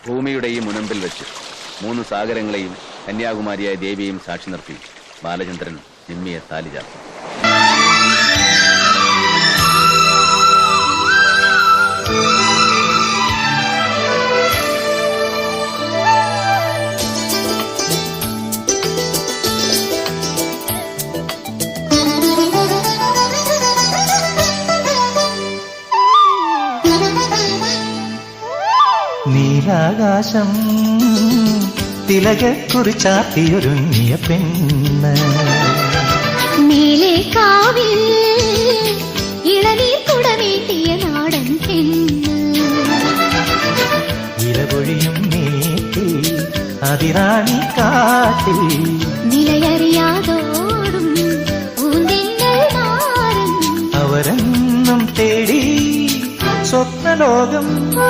ഭൂമിയുടെ ഈ മുനമ്പിൽ വെച്ച് 3 സാഗരങ്ങളെയും കന്യാകുമാരിയായ ദേവിയെയും സാക്ഷി നിർത്തി ബാലചന്ദ്രൻ നിമ്മിയെ താലി ചാർത്തി. നീലാകാശം തിലകക്കുറിച്ചാത്തിയൊരുങ്ങിയ പെണ്ണ്, മേലെ കാവിൽ ഇളനീർ കുടമേറ്റിയ നാടൻ പെണ്ണ്, ഇലപൊഴിയും നീട്ടി അതിറാണി കാട്ടി നിലയറിയാതോടും പൂന്തിന്നൽ മാറും അവരെന്നും തേടി സ്വപ്നലോകം. ഓ